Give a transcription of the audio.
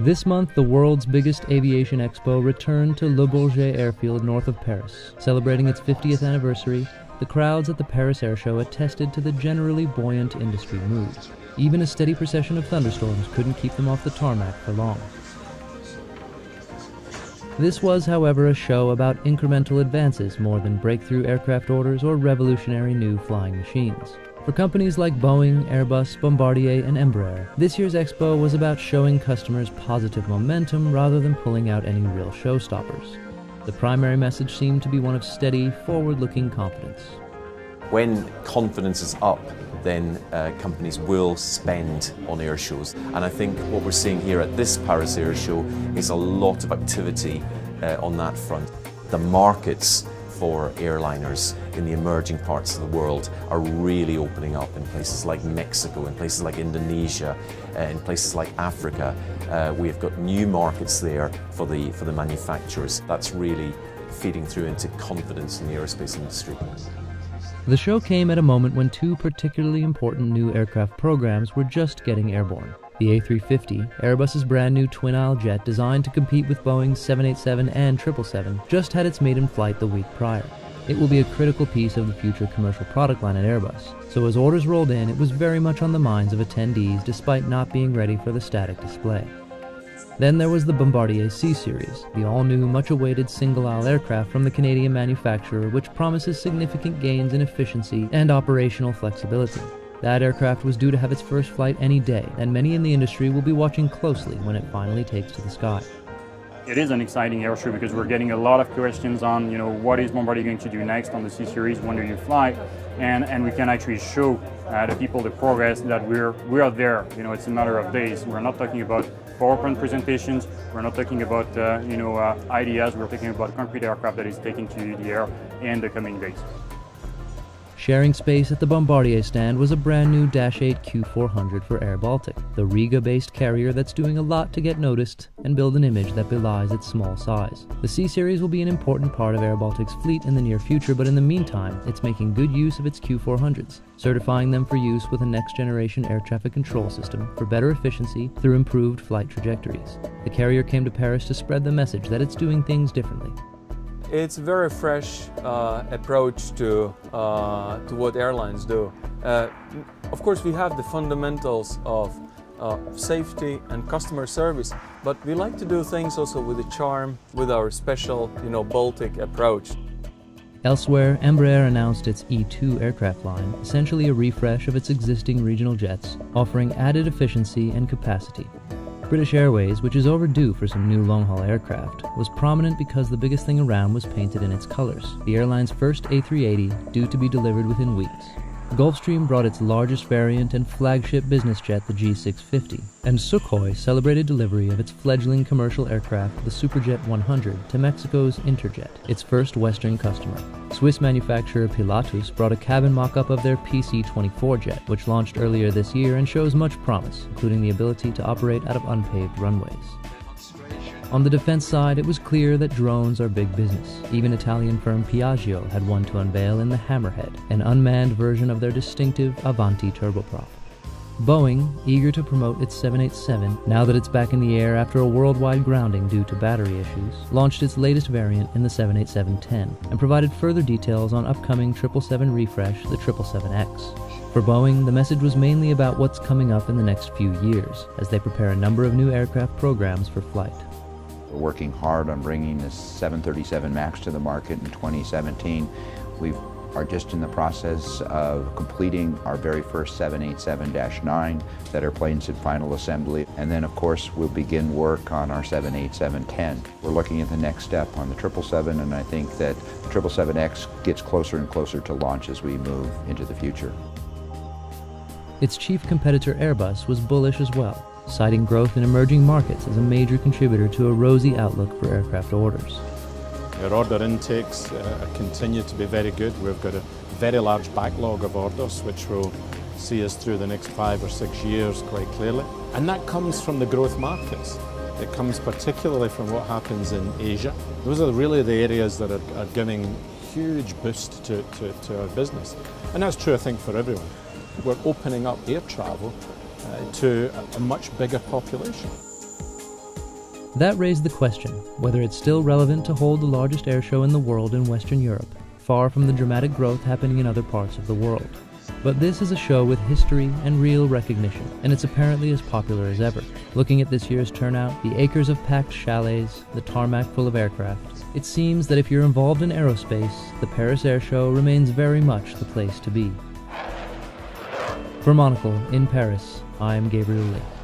This month, the world's biggest aviation expo returned to Le Bourget airfield north of Paris. Celebrating its 50th anniversary, the crowds at the Paris Air Show attested to the generally buoyant industry mood. Even a steady procession of thunderstorms couldn't keep them off the tarmac for long. This was, however, a show about incremental advances more than breakthrough aircraft orders or revolutionary new flying machines. For companies like Boeing, Airbus, Bombardier, and Embraer, this year's expo was about showing customers positive momentum rather than pulling out any real showstoppers. The primary message seemed to be one of steady, forward-looking confidence. When confidence is up, then companies will spend on air shows. And I think what we're seeing here at this Paris Air Show is a lot of activity on that front. The markets for airliners in the emerging parts of the world are really opening up in places like Mexico, in places like Indonesia, in places like Africa. We've got new markets there for the manufacturers. That's really feeding through into confidence in the aerospace industry. The show came at a moment when two particularly important new aircraft programs were just getting airborne. The A350, Airbus's brand new twin-aisle jet designed to compete with Boeing's 787 and 777, just had its maiden flight the week prior. It will be a critical piece of the future commercial product line at Airbus, so as orders rolled in, it was very much on the minds of attendees despite not being ready for the static display. Then there was the Bombardier C-Series, the all-new, much-awaited single-aisle aircraft from the Canadian manufacturer, which promises significant gains in efficiency and operational flexibility. That aircraft was due to have its first flight any day, and many in the industry will be watching closely when it finally takes to the sky. It is an exciting air show because we're getting a lot of questions on, what is Bombardier going to do next on the C-Series, when do you fly? And we can actually show the people the progress that we are there. It's a matter of days. We're not talking about PowerPoint presentations. We're not talking about ideas. We're talking about concrete aircraft that is taking to the air in the coming days. Sharing space at the Bombardier stand was a brand new Dash 8 Q400 for Air Baltic, the Riga-based carrier that's doing a lot to get noticed and build an image that belies its small size. The C-Series will be an important part of Air Baltic's fleet in the near future, but in the meantime, it's making good use of its Q400s, certifying them for use with a next-generation air traffic control system for better efficiency through improved flight trajectories. The carrier came to Paris to spread the message that it's doing things differently. It's a very fresh approach to what airlines do. Of course, we have the fundamentals of safety and customer service, but we like to do things also with a charm, with our special, Baltic approach. Elsewhere, Embraer announced its E2 aircraft line, essentially a refresh of its existing regional jets, offering added efficiency and capacity. British Airways, which is overdue for some new long-haul aircraft, was prominent because the biggest thing around was painted in its colors, the airline's first A380, due to be delivered within weeks. Gulfstream brought its largest variant and flagship business jet, the G650, and Sukhoi celebrated delivery of its fledgling commercial aircraft, the Superjet 100, to Mexico's Interjet, its first Western customer. Swiss manufacturer Pilatus brought a cabin mock-up of their PC-24 jet, which launched earlier this year and shows much promise, including the ability to operate out of unpaved runways. On the defense side, it was clear that drones are big business. Even Italian firm Piaggio had one to unveil in the Hammerhead, an unmanned version of their distinctive Avanti turboprop. Boeing, eager to promote its 787, now that it's back in the air after a worldwide grounding due to battery issues, launched its latest variant in the 787-10 and provided further details on upcoming 777 refresh, the 777X. For Boeing, the message was mainly about what's coming up in the next few years, as they prepare a number of new aircraft programs for flight. We're working hard on bringing the 737 MAX to the market in 2017. We are just in the process of completing our very first 787-9. That airplane's in final assembly. And then, of course, we'll begin work on our 787-10. We're looking at the next step on the 777, and I think that the 777X gets closer and closer to launch as we move into the future. Its chief competitor Airbus was bullish as well, citing growth in emerging markets as a major contributor to a rosy outlook for aircraft orders. Our order intakes continue to be very good. We've got a very large backlog of orders which will see us through the next 5 or 6 years quite clearly. And that comes from the growth markets. It comes particularly from what happens in Asia. Those are really the areas that are giving huge boost to our business. And that's true, I think, for everyone. We're opening up air travel to a much bigger population. That raised the question whether it's still relevant to hold the largest air show in the world in Western Europe, far from the dramatic growth happening in other parts of the world. But this is a show with history and real recognition, and it's apparently as popular as ever. Looking at this year's turnout, the acres of packed chalets, the tarmac full of aircraft, it seems that if you're involved in aerospace, the Paris Air Show remains very much the place to be. For Monocle in Paris, I'm Gabriel Lee.